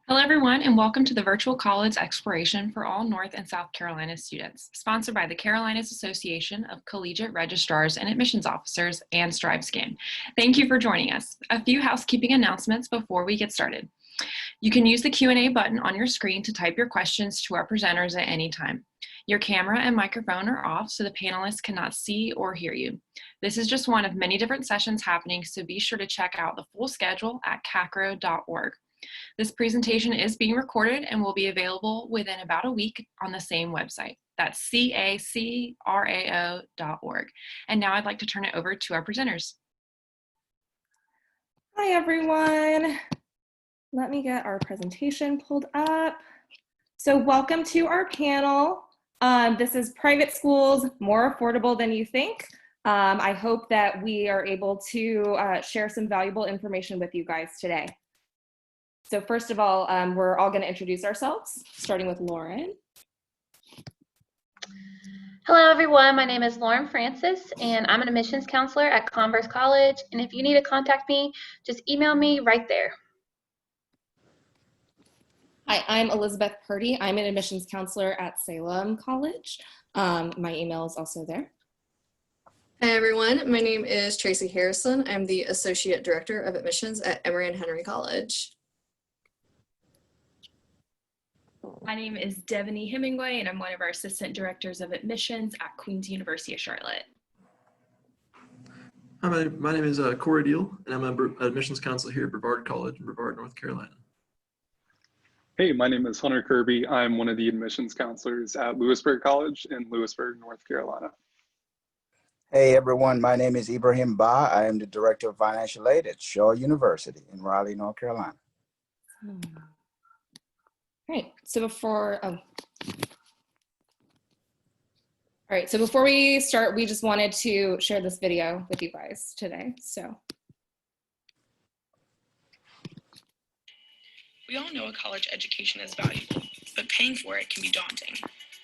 Hello, everyone, and welcome to the Virtual College Exploration for all North and South Carolina students, sponsored by the Carolinas Association of Collegiate Registrars and Admissions Officers and StriveScan. Thank you for joining us. A few housekeeping announcements before we get started. You can use the Q&A button on your screen to type your questions to our presenters at any time. Your camera and microphone are off so the panelists cannot see or hear you. This is just one of many different sessions happening, so be sure to check out the full schedule at CACRAO.org. This presentation is being recorded and will be available within about a week on the same website. That's CACRAO.org. And now I'd like to turn it over to our presenters. Hi, everyone. Let me get our presentation pulled up. So welcome to our panel. This is private schools, more affordable than you think. I hope that we are able to share some valuable information with you guys today. So first of all, we're all going to introduce ourselves, starting with Lauren. Hello, everyone. My name is Lauren Francis, and I'm an admissions counselor at Converse College. And if you need to contact me, just email me right there. Hi, I'm Elizabeth Purdy. I'm an admissions counselor at Salem College. My email is also there. Hi, everyone. My name is Tracy Harrison. I'm the Associate Director of Admissions at Emory and Henry College. My name is Devaney Hemingway, and I'm one of our Assistant Directors of Admissions at Queen's University of Charlotte. Hi, my name is Corey Deal, and I'm an admissions counselor here at Brevard College in Brevard, North Carolina. Hey, my name is Hunter Kirby. I'm one of the admissions counselors at Lewisburg College in Lewisburg, North Carolina. Hey everyone, my name is Ibrahim Ba. I am the Director of Financial Aid at Shaw University in Raleigh, North Carolina. Right, so before we start, we just wanted to share this video with you guys today, so. We all know a college education is valuable, but paying for it can be daunting.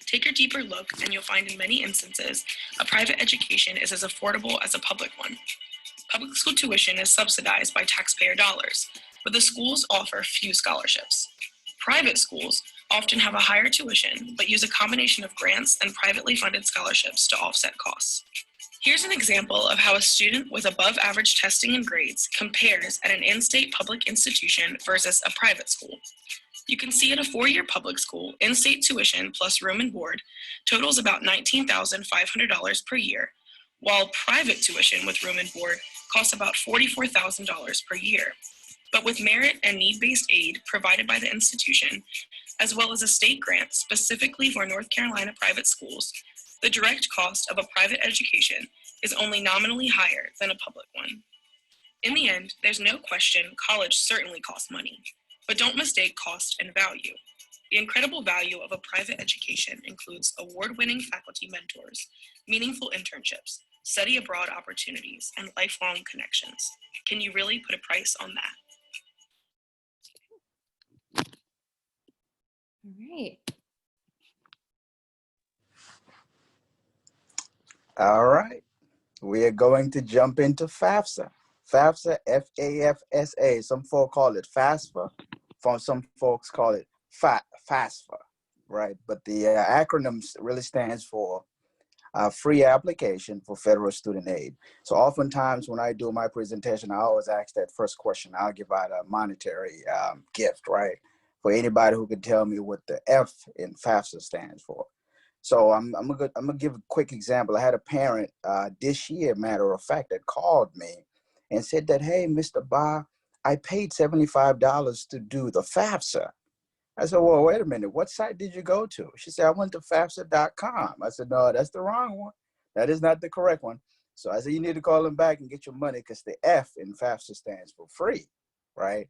Take a deeper look and you'll find in many instances, a private education is as affordable as a public one. Public school tuition is subsidized by taxpayer dollars, but the schools offer few scholarships. Private schools often have a higher tuition, but use a combination of grants and privately funded scholarships to offset costs. Here's an example of how a student with above average testing and grades compares at an in-state public institution versus a private school. You can see at a four-year public school, in-state tuition plus room and board totals about $19,500 per year, while private tuition with room and board costs about $44,000 per year. But with merit and need-based aid provided by the institution, as well as a state grant specifically for North Carolina private schools, the direct cost of a private education is only nominally higher than a public one. In the end, there's no question college certainly costs money, but don't mistake cost and value. The incredible value of a private education includes award-winning faculty mentors, meaningful internships, study abroad opportunities, and lifelong connections. Can you really put a price on that? All right. All right, we are going to jump into FAFSA. FAFSA, F-A-F-S-A, some folks call it FAFSA, some folks call it FAFSA, right? But the acronym really stands for Free Application for Federal Student Aid. So oftentimes when I do my presentation, I always ask that first question. I'll give out a monetary gift, right? For anybody who can tell me what the F in FAFSA stands for. So I'm gonna give a quick example. I had a parent this year, matter of fact, that called me and said that, hey, Mr. Ba, I paid $75 to do the FAFSA. I said, well, wait a minute, what site did you go to? She said, I went to FAFSA.com. I said, no, that's the wrong one. That is not the correct one. So I said, you need to call them back and get your money because the F in FAFSA stands for free, right?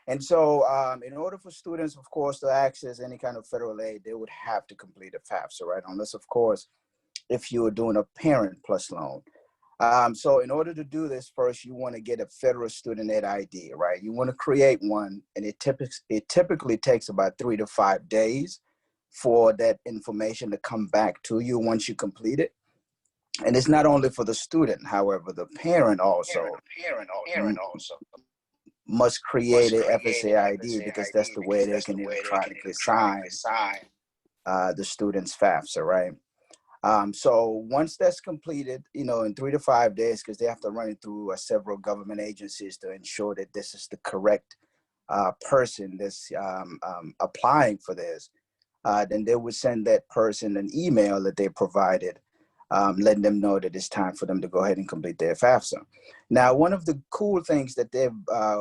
And so in order for students, of course, to access any kind of federal aid, they would have to complete a FAFSA, right? Unless, of course, if you were doing a parent plus loan. So in order to do this, first, you want to get a federal student aid ID, right? You want to create one, and it typically takes about 3 to 5 days for that information to come back to you once you complete it. And it's not only for the student, however, the parent also must create a FSA ID because that's the way they can electronically sign the student's FAFSA, right? So once that's completed, you know, in 3 to 5 days, because they have to run it through several government agencies to ensure that this is the correct person that's applying for this, then they would send that person an email that they provided, letting them know that it's time for them to go ahead and complete their FAFSA. Now, one of the cool things that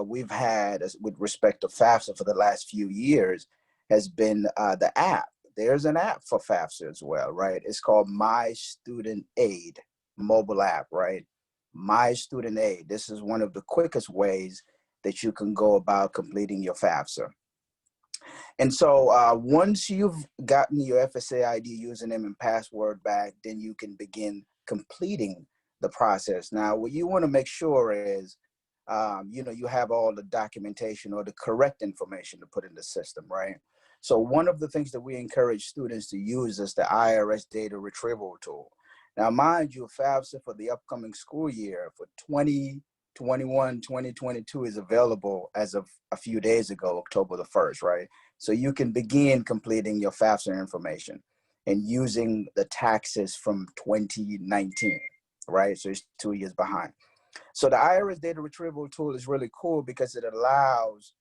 we've had with respect to FAFSA for the last few years has been the app. There's an app for FAFSA as well, right? It's called My Student Aid mobile app, right? My Student Aid. This is one of the quickest ways that you can go about completing your FAFSA. And so once you've gotten your FSA ID username and password back, then you can begin completing the process. Now, what you want to make sure is, you know, you have all the documentation or the correct information to put in the system, right? So one of the things that we encourage students to use is the IRS data retrieval tool. Now, mind you, FAFSA for the upcoming school year for 2021, 2022 is available as of a few days ago, October the 1st, right? So you can begin completing your FAFSA information and using the taxes from 2019, right? So it's 2 years behind. So the IRS data retrieval tool is really cool because it allows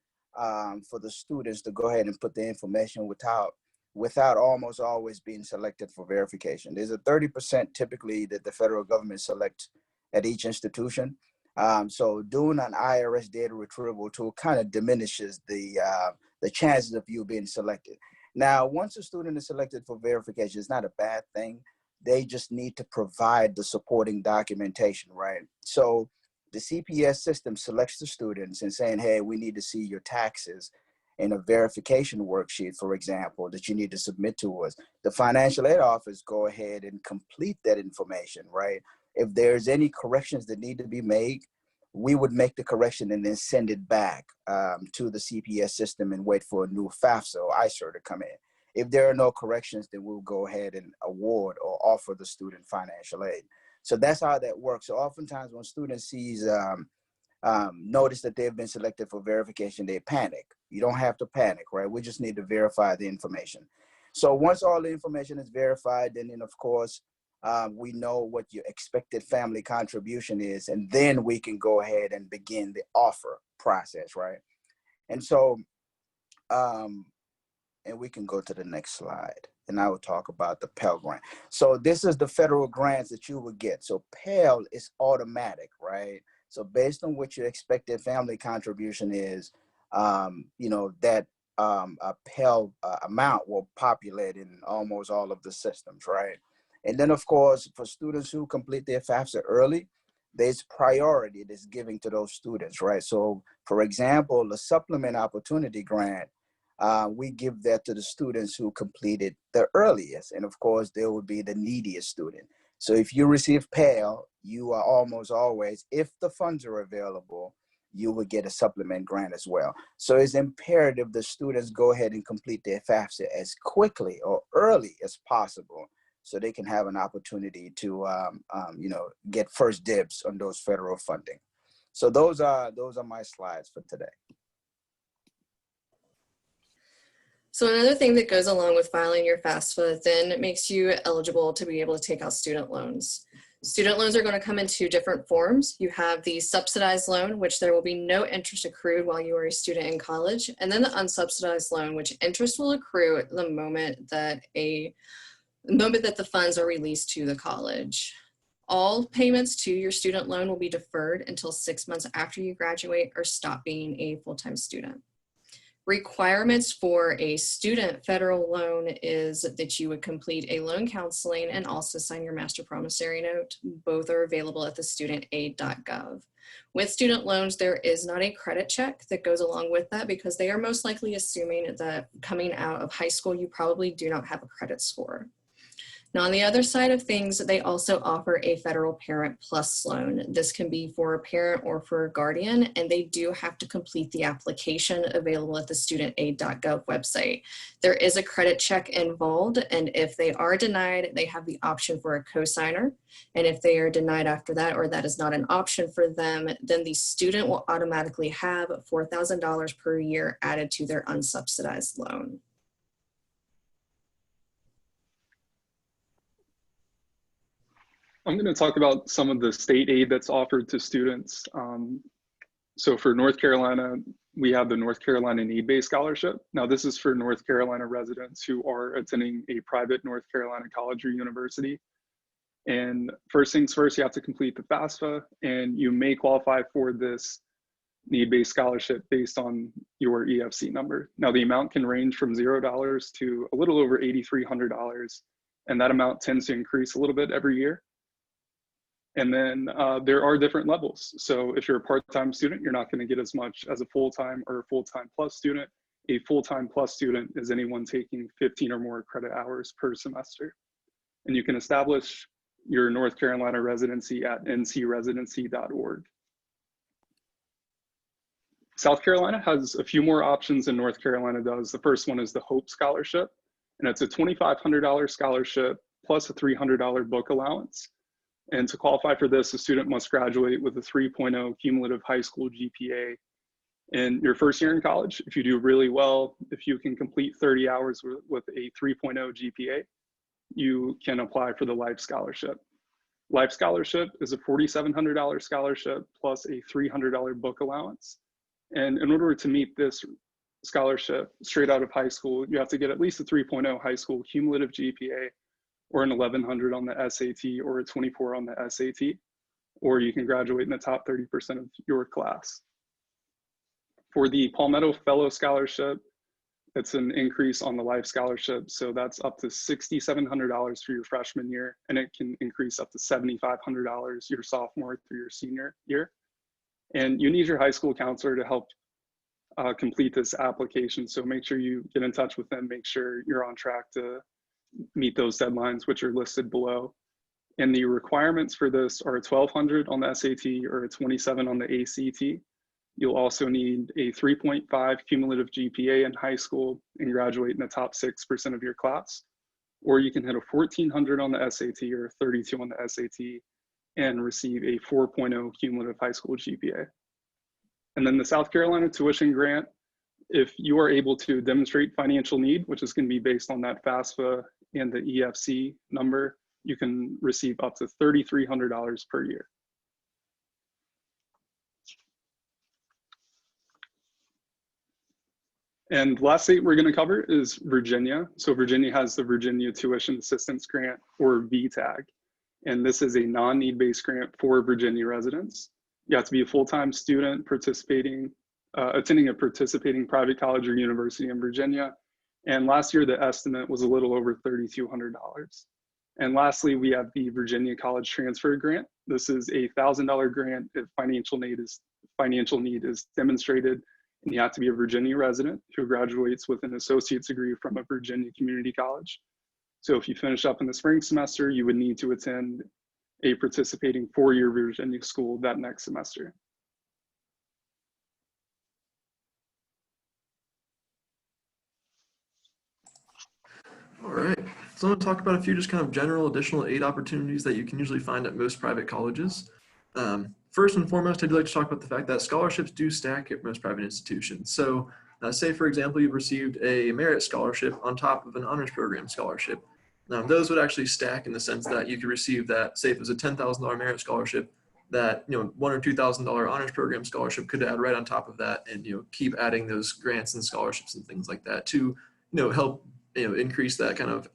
for the students to go ahead and put the information without almost always being selected for verification. There's a 30% typically that the federal government selects at each institution. So doing an IRS data retrieval tool kind of diminishes the chances of you being selected. Now, once a student is selected for verification, it's not a bad thing. They just need to provide the supporting documentation, right? So the CPS system selects the students and saying, hey, we need to see your taxes in a verification worksheet, for example, that you need to submit to us. The financial aid office go ahead and complete that information, right? If there's any corrections that need to be made, we would make the correction and then send it back to the CPS system and wait for a new FAFSA or ISER to come in. If there are no corrections, then we'll go ahead and award or offer the student financial aid. So that's how that works. So oftentimes when students sees notice that they've been selected for verification, they panic. You don't have to panic, right? We just need to verify the information. So once all the information is verified, then of course, we know what your expected family contribution is, and then we can go ahead and begin the offer process, right? And so, and we can go to the next slide, and I will talk about the Pell Grant. So this is the federal grants that you would get. So Pell is automatic, right? So based on what your expected family contribution is, you know, that a Pell amount will populate in almost all of the systems, right? And then, of course, for students who complete their FAFSA early, there's priority that's given to those students, right? So, for example, the Supplement Opportunity Grant, we give that to the students who completed the earliest. And of course, they would be the neediest student. So if you receive Pell, you are almost always, if the funds are available, you will get a supplement grant as well. So it's imperative the students go ahead and complete their FAFSA as quickly or early as possible so they can have an opportunity to you know, get first dibs on those federal funding. So those are my slides for today. So another thing that goes along with filing your FAFSA then it makes you eligible to be able to take out student loans. Student loans are going to come in two different forms. You have the subsidized loan, which there will be no interest accrued while you are a student in college, and then the unsubsidized loan, which interest will accrue at the moment that the funds are released to the college. All payments to your student loan will be deferred until 6 months after you graduate or stop being a full-time student. Requirements for a student federal loan is that you would complete a loan counseling and also sign your master promissory note. Both are available at the studentaid.gov. With student loans, there is not a credit check that goes along with that because they are most likely assuming that coming out of high school, you probably do not have a credit score. Now, on the other side of things, they also offer a federal Parent Plus loan. This can be for a parent or for a guardian, and they do have to complete the application available at the studentaid.gov website. There is a credit check involved, and if they are denied, they have the option for a cosigner. And if they are denied after that, or that is not an option for them, then the student will automatically have $4,000 per year added to their unsubsidized loan. I'm going to talk about some of the state aid that's offered to students. So for North Carolina, we have the North Carolina NeedBased Scholarship. Now this is for North Carolina residents who are attending a private North Carolina college or university. And first things first, you have to complete the FAFSA, and you may qualify for this need-based scholarship based on your EFC number. Now the amount can range from $0 to a little over $8,300, and that amount tends to increase a little bit every year. And then there are different levels. So if you're a part-time student, you're not going to get as much as a full-time or a full-time plus student. A full-time plus student is anyone taking 15 or more credit hours per semester. And you can establish your North Carolina residency at ncresidency.org. South Carolina has a few more options than North Carolina does. The first one is the HOPE Scholarship, and it's a $2,500 scholarship plus a $300 book allowance. And to qualify for this, a student must graduate with a 3.0 cumulative high school GPA in your first year in college. If you do really well, if you can complete 30 hours with a 3.0 GPA, you can apply for the Life Scholarship. Life Scholarship is a $4,700 scholarship plus a $300 book allowance. And in order to meet this scholarship straight out of high school, you have to get at least a 3.0 high school cumulative GPA, or an 1100 on the SAT, or a 24 on the SAT, or you can graduate in the top 30% of your class. For the Palmetto Fellow Scholarship, it's an increase on the Life Scholarship, so that's up to $6,700 for your freshman year, and it can increase up to $7,500 your sophomore through your senior year. And you need your high school counselor to help complete this application, so make sure you get in touch with them, make sure you're on track to meet those deadlines, which are listed below. And the requirements for this are a 1200 on the SAT or a 27 on the ACT. You'll also need a 3.5 cumulative GPA in high school and graduate in the top 6% of your class. Or you can hit a 1400 on the SAT or a 32 on the SAT and receive a 4.0 cumulative high school GPA. And then the South Carolina tuition grant, if you are able to demonstrate financial need, which is going to be based on that FAFSA and the EFC number, you can receive up to $3,300 per year. And last state we're going to cover is Virginia. So Virginia has the Virginia Tuition Assistance Grant, or VTAG. And this is a non-need-based grant for Virginia residents. You have to be a full-time student participating, attending a participating private college or university in Virginia. And last year, the estimate was a little over $3,200. And lastly, we have the Virginia College Transfer Grant. This is a $1,000 grant if financial need is demonstrated, and you have to be a Virginia resident who graduates with an associate's degree from a Virginia community college. So if you finish up in the spring semester, you would need to attend a participating four-year Virginia school that next semester. All right, so I'm going to talk about a few just kind of general additional aid opportunities that you can usually find at most private colleges. First and foremost, I'd like to talk about the fact that scholarships do stack at most private institutions. So say, for example, you've received a merit scholarship on top of an honors program scholarship. Those would actually stack in the sense that you could receive that, say if it was a $10,000 merit scholarship, that $1,000 or $2,000 honors program scholarship could add right on top of that, and keep adding those grants and scholarships and things like that to help increase that kind of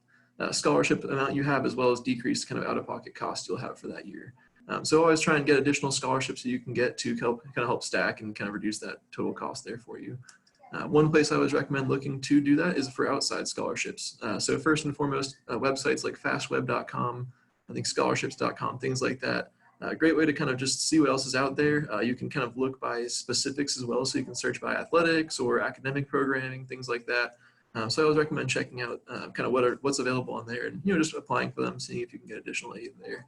scholarship amount you have, as well as decrease kind of out-of-pocket costs you'll have for that year. So always try and get additional scholarships that you can get to help stack and kind of reduce that total cost there for you. One place I always recommend looking to do that is for outside scholarships. So first and foremost, websites like fastweb.com, I think scholarships.com, things like that. A great way to kind of just see what else is out there. You can kind of look by specifics as well, so you can search by athletics or academic programming, things like that. So I always recommend checking out kind of what's available on there, and just applying for them, seeing if you can get additional aid there.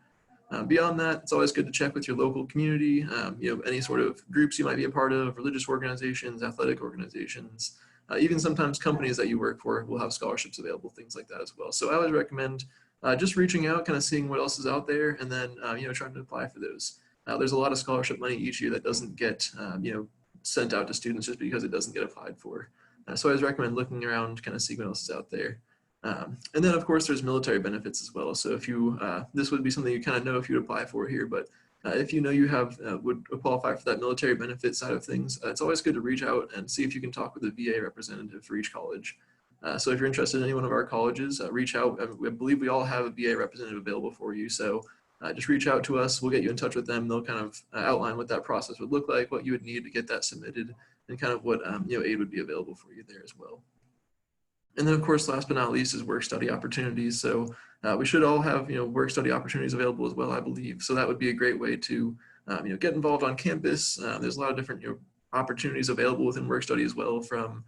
Beyond that, it's always good to check with your local community, any sort of groups you might be a part of, religious organizations, athletic organizations, even sometimes companies that you work for will have scholarships available, things like that as well. So I always recommend just reaching out, kind of seeing what else is out there, and then trying to apply for those. There's a lot of scholarship money each year that doesn't get sent out to students just because it doesn't get applied for. So I always recommend looking around, kind of seeing what else is out there. And then of course there's military benefits as well. So if you, this would be something you kind of know if you apply for here, but if you know you have would qualify for that military benefit side of things, it's always good to reach out and see if you can talk with a VA representative for each college. So if you're interested in any one of our colleges, reach out. I believe we all have a VA representative available for you. So just reach out to us. We'll get you in touch with them. They'll kind of outline what that process would look like, what you would need to get that submitted, and kind of what aid would be available for you there as well. And then, of course, last but not least is work-study opportunities. So we should all have, work-study opportunities available as well, I believe. So that would be a great way to, get involved on campus. There's a lot of different, opportunities available within work-study as well, from,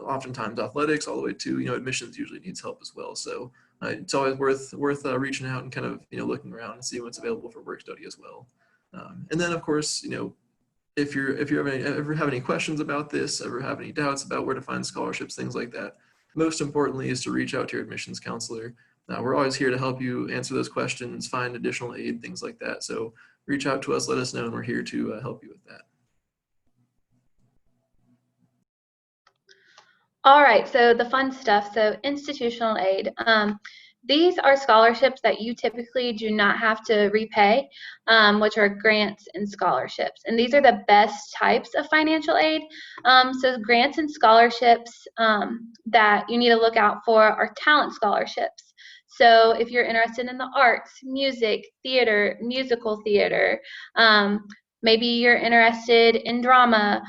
oftentimes athletics all the way to, admissions usually needs help as well. So it's always worth reaching out and kind of, looking around and seeing what's available for work-study as well. And then, of course, if you ever have any questions about this, ever have any doubts about where to find scholarships, things like that, most importantly is to reach out to your admissions counselor. We're always here to help you answer those questions, find additional aid, things like that. So reach out to us, let us know, and we're here to help you with that. All right, so the fun stuff. So institutional aid. These are scholarships that you typically do not have to repay, which are grants and scholarships. And these are the best types of financial aid. So grants and scholarships that you need to look out for are talent scholarships. So if you're interested in the arts, music, theater, musical theater, maybe you're interested in drama,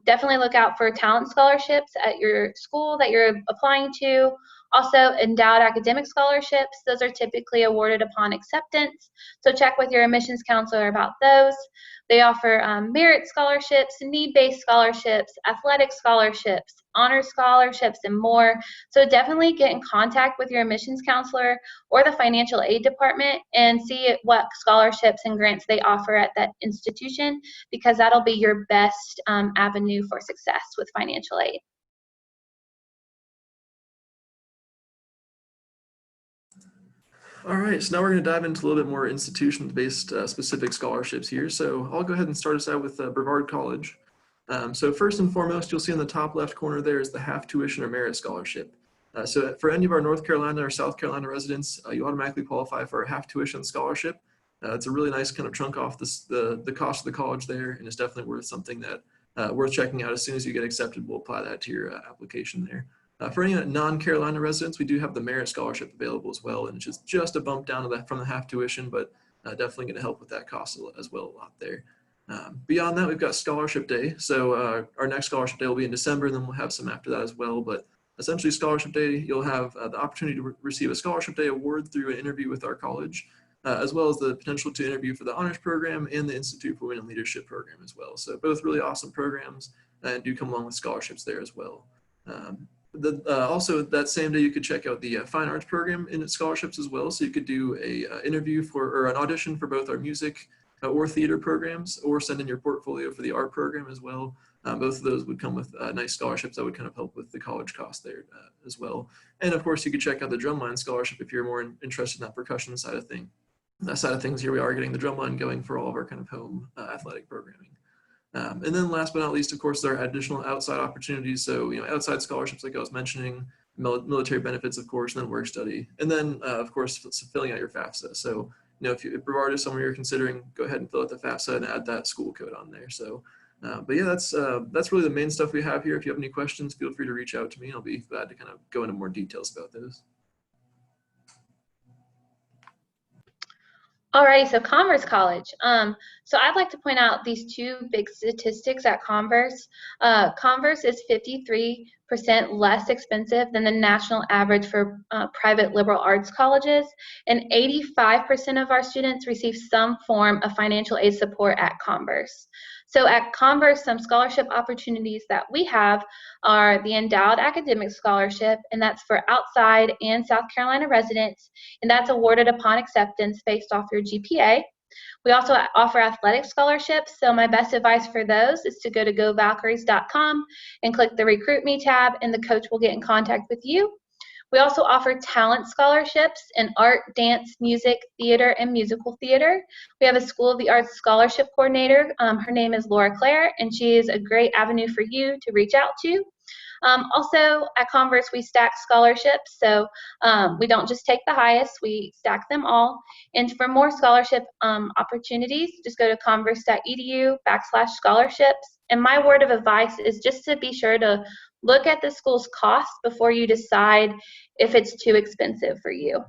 definitely look out for talent scholarships at your school that you're applying to. Also, endowed academic scholarships, those are typically awarded upon acceptance. So check with your admissions counselor about those. They offer merit scholarships, need-based scholarships, athletic scholarships, honor scholarships, and more. So definitely get in contact with your admissions counselor or the financial aid department and see what scholarships and grants they offer at that institution, because that'll be your best avenue for success with financial aid. All right, so now we're going to dive into a little bit more institution-based specific scholarships here. So I'll go ahead and start us out with Brevard College. So first and foremost, you'll see in the top left corner there is the half tuition or merit scholarship. So for any of our North Carolina or South Carolina residents, you automatically qualify for a half tuition scholarship. It's a really nice kind of chunk off the cost of the college there, and it's definitely worth something that worth checking out. As soon as you get accepted, we'll apply that to your application there. For any non-Carolina residents, we do have the merit scholarship available as well, and it's just a bump down from the half tuition, but definitely going to help with that cost as well a lot there. Beyond that, we've got Scholarship Day. So our next Scholarship Day will be in December, and then we'll have some after that as well. But essentially, Scholarship Day, you'll have the opportunity to receive a Scholarship Day award through an interview with our college, as well as the potential to interview for the honors program and the Institute for Women in Leadership program as well. So both really awesome programs, and do come along with scholarships there as well. Also, that same day, you could check out the fine arts program in its scholarships as well. So you could do a interview or an audition for both our music or theater programs, or send in your portfolio for the art program as well. Both of those would come with nice scholarships that would kind of help with the college cost there as well. And of course, you could check out the drumline scholarship if you're more interested in that percussion side of things. That side of things, here we are getting the drumline going for all of our kind of home athletic programming. And then last but not least, of course, there are additional outside opportunities. So, outside scholarships, like I was mentioning, military benefits, of course, and then work study. And then, of course, filling out your FAFSA. So, if Brevard is somewhere you're considering, go ahead and fill out the FAFSA and add that school code on there. So, but yeah, that's really the main stuff we have here. If you have any questions, feel free to reach out to me. I'll be glad to kind of go into more details about those. All right, so Converse College. So I'd like to point out these two big statistics at Converse. Converse is 53% less expensive than the national average for private liberal arts colleges, and 85% of our students receive some form of financial aid support at Converse. So at Converse, some scholarship opportunities that we have are the Endowed Academic Scholarship, and that's for outside and South Carolina residents, and that's awarded upon acceptance based off your GPA. We also offer athletic scholarships, so my best advice for those is to go to govalkyries.com and click the Recruit Me tab, and the coach will get in contact with you. We also offer talent scholarships in art, dance, music, theater, and musical theater. We have a School of the Arts scholarship coordinator. Her name is Laura Claire, and she is a great avenue for you to reach out to. Also, at Converse, we stack scholarships, so we don't just take the highest, we stack them all. And for more scholarship opportunities, just go to converse.edu/scholarships. And my word of advice is just to be sure to look at the school's cost before you decide if it's too expensive for you.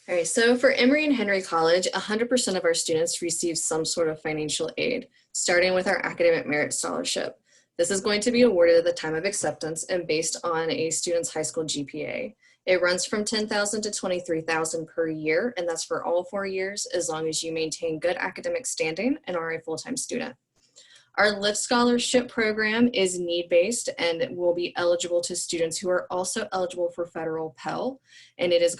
All right, so for Emory and Henry College, 100% of our students receive some sort of financial aid, starting with our Academic Merit Scholarship. This is going to be awarded at the time of acceptance and based on a student's high school GPA. It runs from $10,000 to $23,000 per year, and that's for all 4 years, as long as you maintain good academic standing and are a full-time student. Our LIFT scholarship program is need-based and will be eligible to students who are also eligible for federal Pell, and it is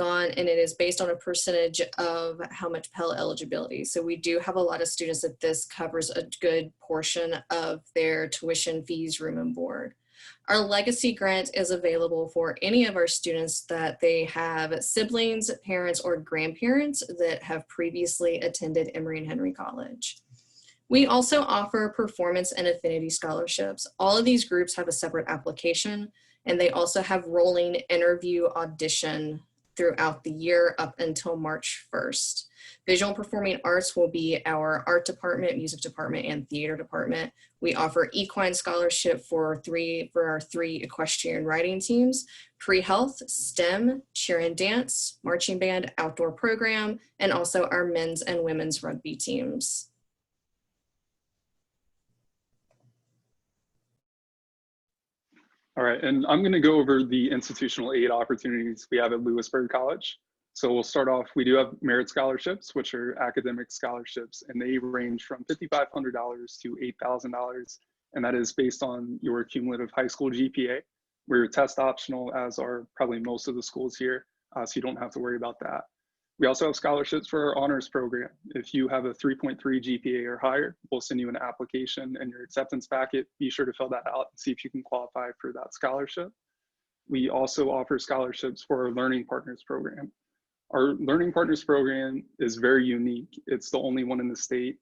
based on a percentage of how much Pell eligibility. So we do have a lot of students that this covers a good portion of their tuition, fees, room and board. Our legacy grant is available for any of our students that they have siblings, parents, or grandparents that have previously attended Emory and Henry College. We also offer performance and affinity scholarships. All of these groups have a separate application, and they also have rolling interview audition throughout the year up until March 1st. Visual and Performing Arts will be our art department, music department, and theater department. We offer equine scholarship for our 3 equestrian riding teams, pre-health, STEM, cheer and dance, marching band, outdoor program, and also our men's and women's rugby teams. All right, and I'm going to go over the institutional aid opportunities we have at Lewisburg College. So we'll start off, we do have merit scholarships, which are academic scholarships, and they range from $5,500 to $8,000, and that is based on your cumulative high school GPA. We're test optional, as are probably most of the schools here, so you don't have to worry about that. We also have scholarships for our honors program. If you have a 3.3 GPA or higher, we'll send you an application and your acceptance packet. Be sure to fill that out and see if you can qualify for that scholarship. We also offer scholarships for our Learning Partners program. Our Learning Partners program is very unique. It's the only one in the state.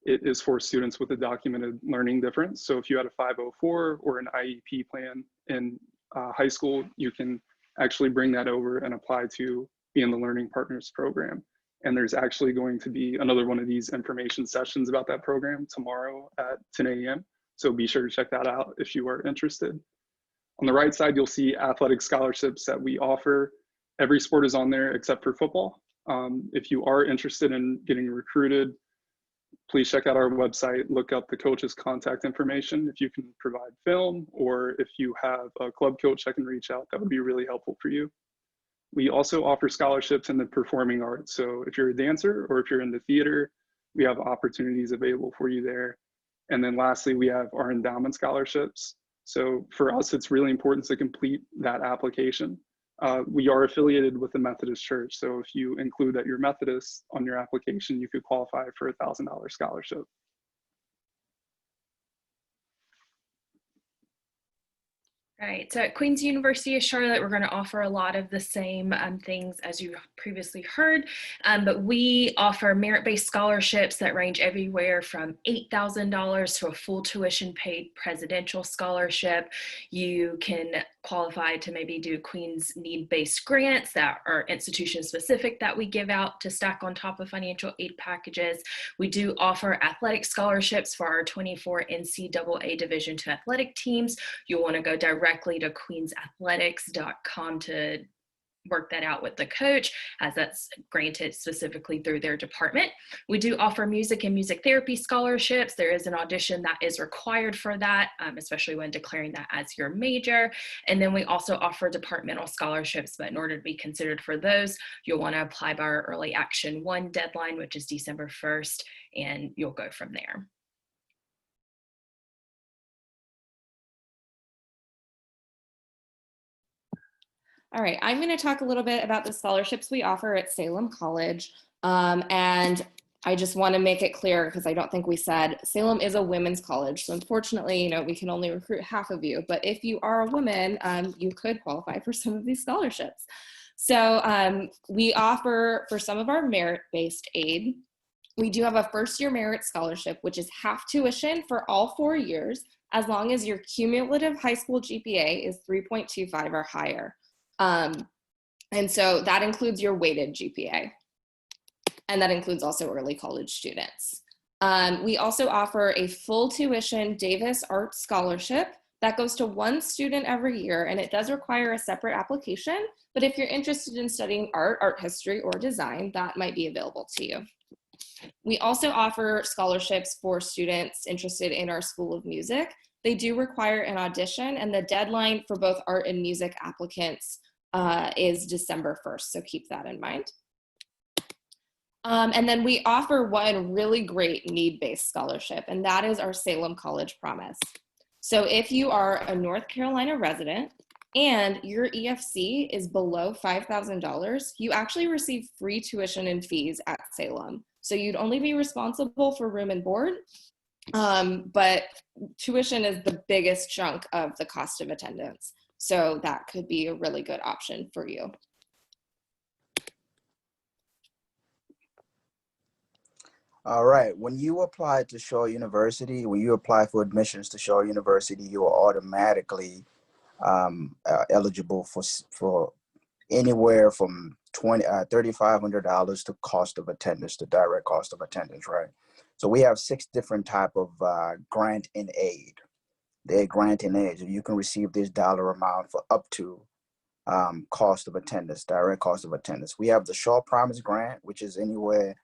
It is for students with a documented learning difference. So if you had a 504 or an IEP plan in high school, you can actually bring that over and apply to be in the Learning Partners program. And there's actually going to be another one of these information sessions about that program tomorrow at 10 a.m. So be sure to check that out if you are interested. On the right side, you'll see athletic scholarships that we offer. Every sport is on there except for football. If you are interested in getting recruited, please check out our website, look up the coach's contact information. If you can provide film, or if you have a club coach that can reach out, that would be really helpful for you. We also offer scholarships in the performing arts. So if you're a dancer or if you're in the theater, we have opportunities available for you there. And then lastly, we have our endowment scholarships. So for us, it's really important to complete that application. We are affiliated with the Methodist Church. So if you include that you're Methodist on your application, you could qualify for a $1,000 scholarship. Right, so at Queen's University of Charlotte, we're going to offer a lot of the same things as you previously heard, but we offer merit-based scholarships that range everywhere from $8,000 to a full tuition paid presidential scholarship. You can qualify to maybe do Queen's need-based grants that are institution specific that we give out to stack on top of financial aid packages. We do offer athletic scholarships for our 24 NCAA Division II athletic teams. You'll want to go directly to queensathletics.com to work that out with the coach, as that's granted specifically through their department. We do offer music and music therapy scholarships. There is an audition that is required for that, especially when declaring that as your major. And then we also offer departmental scholarships, but in order to be considered for those, you'll want to apply by our Early Action 1 deadline, which is December 1st, and you'll go from there. All right, I'm going to talk a little bit about the scholarships we offer at Salem College. And I just want to make it clear, because I don't think we said, Salem is a women's college. So unfortunately, we can only recruit half of you. But if you are a woman, you could qualify for some of these scholarships. So we offer, for some of our merit-based aid, we do have a first-year merit scholarship, which is half tuition for all 4 years, as long as your cumulative high school GPA is 3.25 or higher. And so that includes your weighted GPA. And that includes also early college students. We also offer a full tuition Davis Art Scholarship that goes to 1 student every year, and it does require a separate application. But if you're interested in studying art, art history, or design, that might be available to you. We also offer scholarships for students interested in our School of Music. They do require an audition, and the deadline for both art and music applicants is December 1st, so keep that in mind. And then we offer one really great need-based scholarship, and that is our Salem College Promise. So if you are a North Carolina resident and your EFC is below $5,000, you actually receive free tuition and fees at Salem. So you'd only be responsible for room and board, but tuition is the biggest chunk of the cost of attendance. So that could be a really good option for you. All right. When you apply to Shaw University, when you apply for admissions to Shaw University, you are automatically eligible for anywhere from $3,500 to cost of attendance, to direct cost of attendance, right? So we have 6 different type of grant and aid. They're grant and aid. You can receive this dollar amount for up to cost of attendance, direct cost of attendance. We have the Shaw Promise Grant, which is anywhere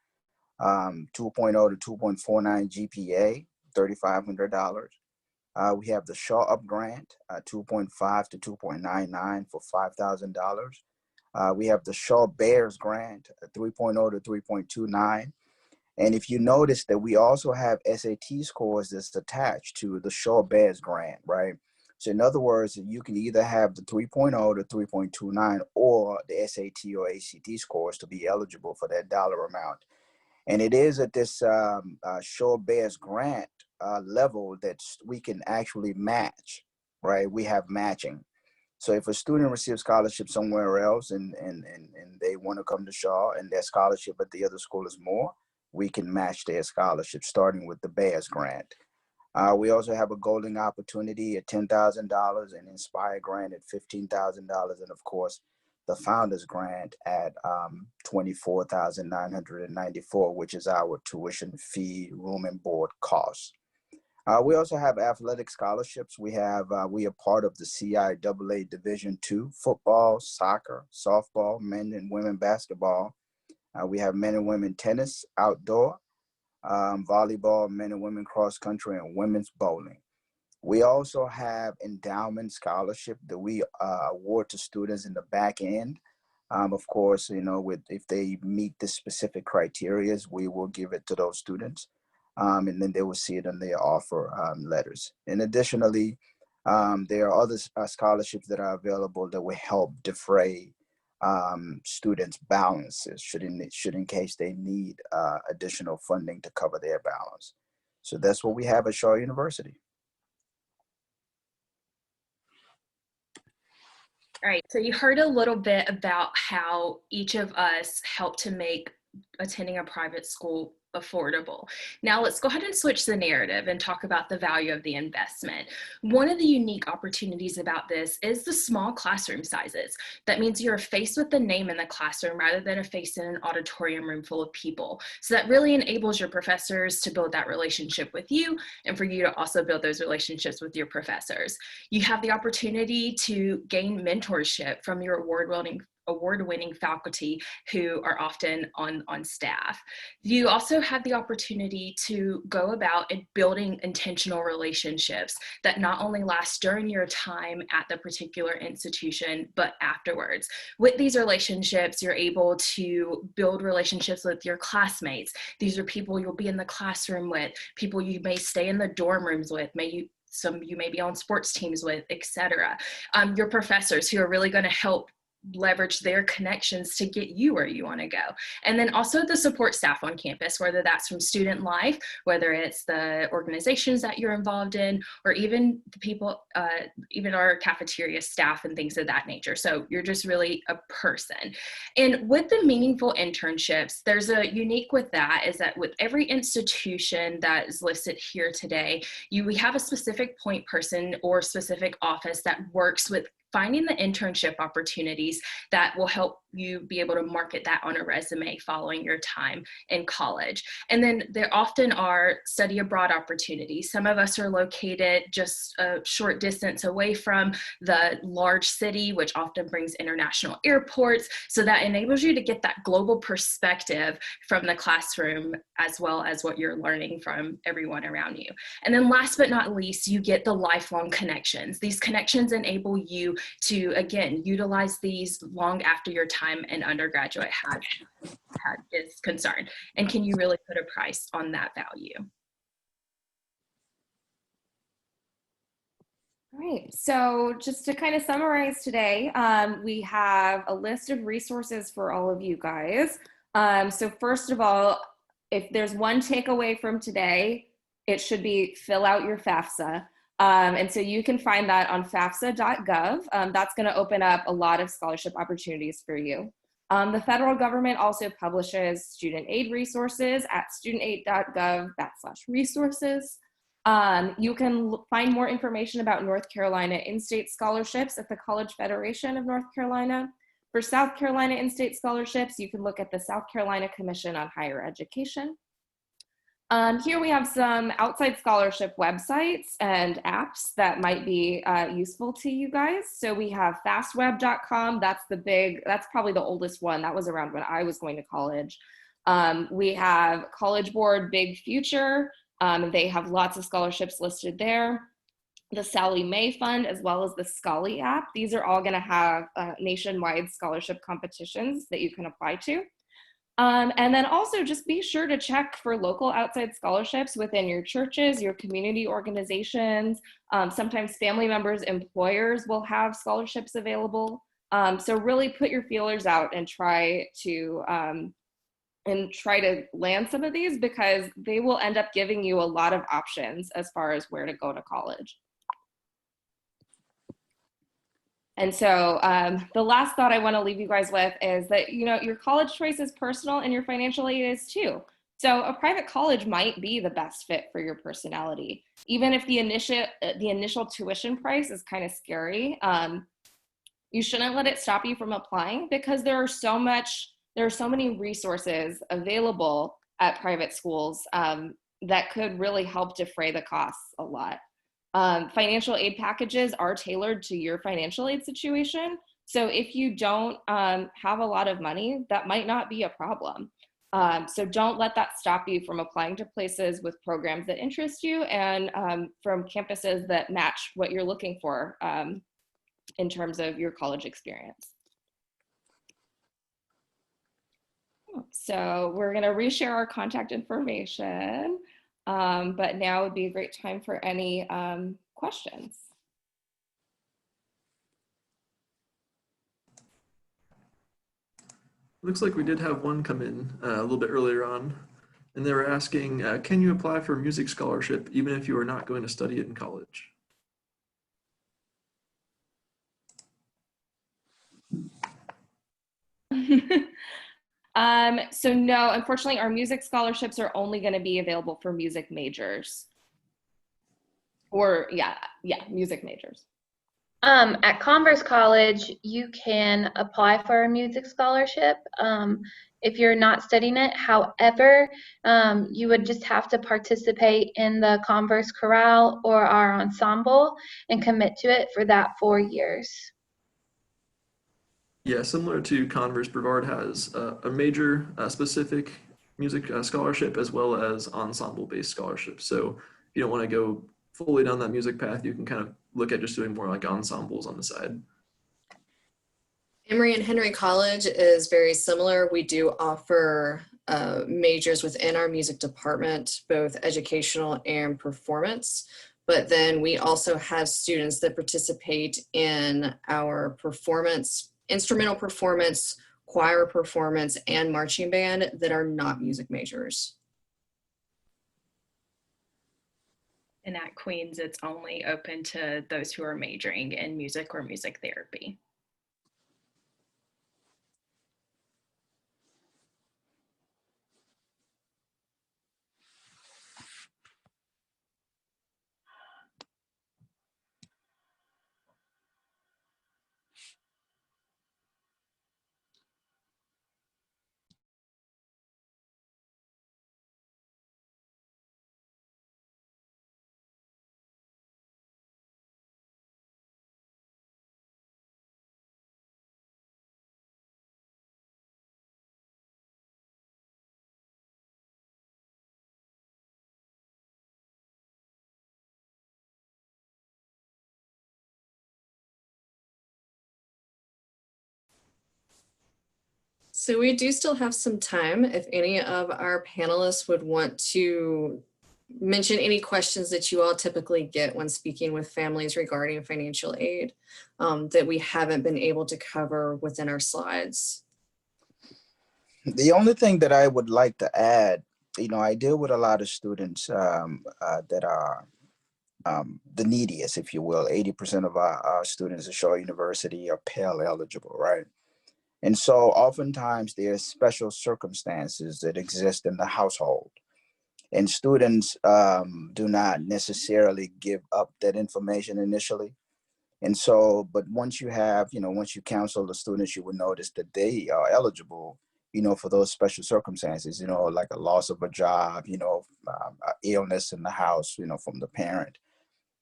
2.0 to 2.49 GPA, $3,500. We have the Shaw Up Grant, 2.5 to 2.99 for $5,000. We have the Shaw Bears Grant, 3.0 to 3.29. And if you notice that we also have SAT scores that's attached to the Shaw Bears Grant, right? So in other words, you can either have the 3.0 to 3.29 or the SAT or ACT scores to be eligible for that dollar amount. And it is at this Shaw Bears Grant level that we can actually match, right? We have matching. So if a student receives scholarship somewhere else and they want to come to Shaw and their scholarship at the other school is more, we can match their scholarship, starting with the Bears Grant. We also have a Golden Opportunity at $10,000, an Inspire Grant at $15,000, and of course, the Founders Grant at $24,994, which is our tuition fee, room and board cost. We also have athletic scholarships. We are part of the CIAA Division II, football, soccer, softball, men and women basketball. We have men and women tennis, outdoor, volleyball, men and women cross country, and women's bowling. We also have endowment scholarship that we award to students in the back end. Of course, if they meet the specific criteria, we will give it to those students. And then they will see it in their offer letters. And additionally, there are other scholarships that are available that will help defray students' balances should in case they need additional funding to cover their balance. So that's what we have at Shaw University. All right, so you heard a little bit about how each of us help to make attending a private school affordable. Now let's go ahead and switch the narrative and talk about the value of the investment. One of the unique opportunities about this is the small classroom sizes. That means you're faced with the name in the classroom rather than a face in an auditorium room full of people. So that really enables your professors to build that relationship with you and for you to also build those relationships with your professors. You have the opportunity to gain mentorship from your award-winning faculty who are often on staff. You also have the opportunity to go about and building intentional relationships that not only last during your time at the particular institution, but afterwards. With these relationships, you're able to build relationships with your classmates. These are people you'll be in the classroom with, people you may stay in the dorm rooms with, some you may be on sports teams with, etc. Your professors who are really going to help leverage their connections to get you where you want to go. And then also the support staff on campus, whether that's from student life, whether it's the organizations that you're involved in, or even the people, even our cafeteria staff and things of that nature. So you're just really a person. And with the meaningful internships, there's a unique with that is that with every institution that is listed here today, we have a specific point person or specific office that works with finding the internship opportunities that will help you be able to market that on a resume following your time in college. And then there often are study abroad opportunities. Some of us are located just a short distance away from the large city, which often brings international airports. So that enables you to get that global perspective from the classroom, as well as what you're learning from everyone around you. And then last but not least, you get the lifelong connections. These connections enable you to, again, utilize these long after your time in undergraduate is concerned. And can you really put a price on that value? All right, so just to kind of summarize today, we have a list of resources for all of you guys. So first of all, if there's one takeaway from today, it should be fill out your FAFSA. And so you can find that on FAFSA.gov. That's going to open up a lot of scholarship opportunities for you. The federal government also publishes student aid resources at studentaid.gov/resources. You can find more information about North Carolina in-state scholarships at the College Federation of North Carolina. For South Carolina in-state scholarships, you can look at the South Carolina Commission on Higher Education. Here we have some outside scholarship websites and apps that might be useful to you guys. So we have fastweb.com. That's probably the oldest one. That was around when I was going to college. We have College Board Big Future. They have lots of scholarships listed there. The Sallie Mae Fund, as well as the Scholly app. These are all going to have nationwide scholarship competitions that you can apply to. And then also just be sure to check for local outside scholarships within your churches, your community organizations. Sometimes family members, employers will have scholarships available. So really put your feelers out and try to land some of these, because they will end up giving you a lot of options as far as where to go to college. And so the last thought I want to leave you guys with is that, your college choice is personal and your financial aid is too. So a private college might be the best fit for your personality. Even if the initial tuition price is kind of scary, you shouldn't let it stop you from applying, because there are so many resources available at private schools that could really help defray the costs a lot. Financial aid packages are tailored to your financial aid situation. So if you don't have a lot of money, that might not be a problem. So don't let that stop you from applying to places with programs that interest you and from campuses that match what you're looking for in terms of your college experience. So we're going to reshare our contact information. But now would be a great time for any questions. Looks like we did have one come in a little bit earlier on, and they were asking, can you apply for a music scholarship even if you are not going to study it in college? So no, unfortunately, our music scholarships are only going to be available for music majors. Or music majors. At Converse College, you can apply for a music scholarship if you're not studying it. However, you would just have to participate in the Converse chorale or our ensemble and commit to it for that 4 years. Yeah, similar to Converse, Brevard has a major specific music scholarship as well as ensemble-based scholarships. So if you don't want to go fully down that music path, you can kind of look at just doing more like ensembles on the side. Emory and Henry College is very similar. We do offer majors within our music department, both educational and performance. But then we also have students that participate in our performance, instrumental performance, choir performance, and marching band that are not music majors. And at Queens, it's only open to those who are majoring in music or music therapy. So we do still have some time if any of our panelists would want to mention any questions that you all typically get when speaking with families regarding financial aid that we haven't been able to cover within our slides. The only thing that I would like to add, I deal with a lot of students that are the neediest, if you will. 80% of our students at Shaw University are Pell eligible, right? And so oftentimes there's special circumstances that exist in the household. And students do not necessarily give up that information initially. And so, but once you have, once you counsel the students, you will notice that they are eligible, for those special circumstances, like a loss of a job, illness in the house, from the parent.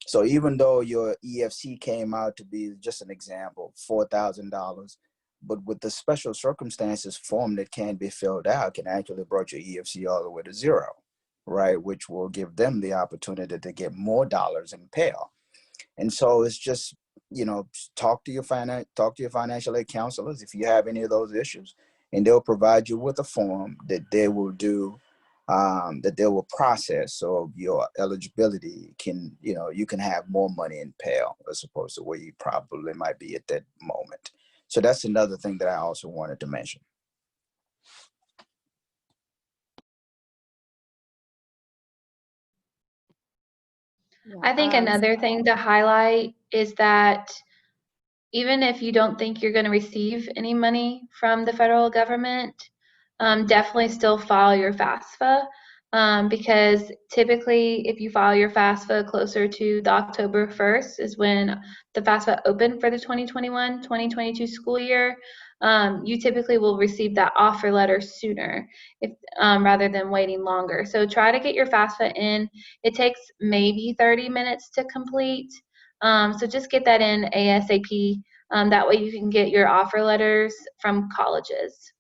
So even though your EFC came out to be, just an example, $4,000, but with the special circumstances form that can be filled out can actually brought your EFC all the way to zero, right? Which will give them the opportunity to get more dollars in Pell. And so it's just, talk to your financial aid counselors if you have any of those issues, and they'll provide you with a form that they will do, that they will process, so your eligibility can, you can have more money in Pell as opposed to where you probably might be at that moment. So that's another thing that I also wanted to mention. I think another thing to highlight is that even if you don't think you're going to receive any money from the federal government, definitely still file your FAFSA, because typically if you file your FAFSA closer to the October 1st is when the FAFSA opened for the 2021-2022 school year. You typically will receive that offer letter sooner if rather than waiting longer. So try to get your FAFSA in. It takes maybe 30 minutes to complete. So just get that in ASAP. That way you can get your offer letters from colleges.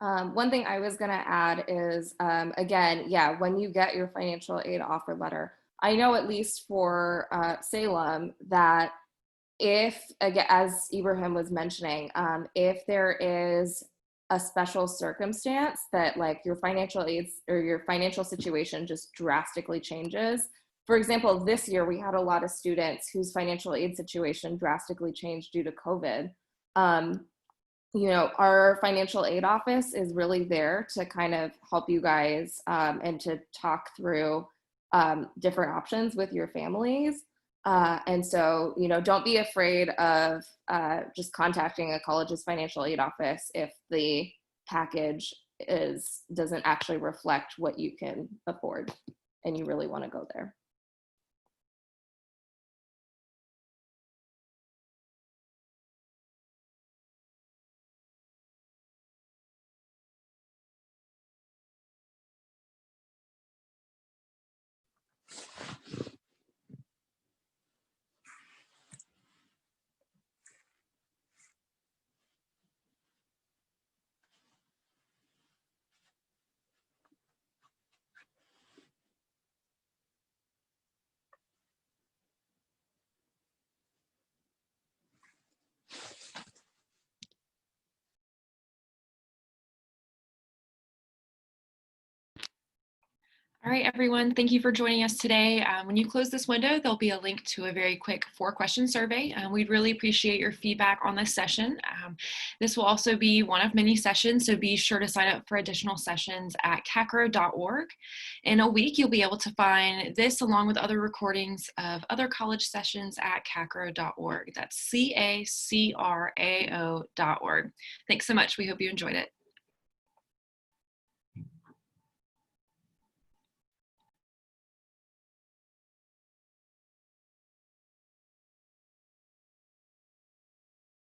One thing I was going to add is, again, yeah, when you get your financial aid offer letter, I know at least for Salem that if, again, as Ibrahim was mentioning, if there is a special circumstance that like your financial aids or your financial situation just drastically changes. For example, this year we had a lot of students whose financial aid situation drastically changed due to COVID. Our financial aid office is really there to kind of help you guys and to talk through different options with your families. And so, don't be afraid of just contacting a college's financial aid office if the package doesn't actually reflect what you can afford and you really want to go there. All right, everyone, thank you for joining us today. When you close this window, there'll be a link to a very quick 4-question survey. We'd really appreciate your feedback on this session. This will also be one of many sessions, so be sure to sign up for additional sessions at CACRAO.org. In a week, you'll be able to find this along with other recordings of other college sessions at CACRAO.org. That's CACRAO.org. Thanks so much. We hope you enjoyed it.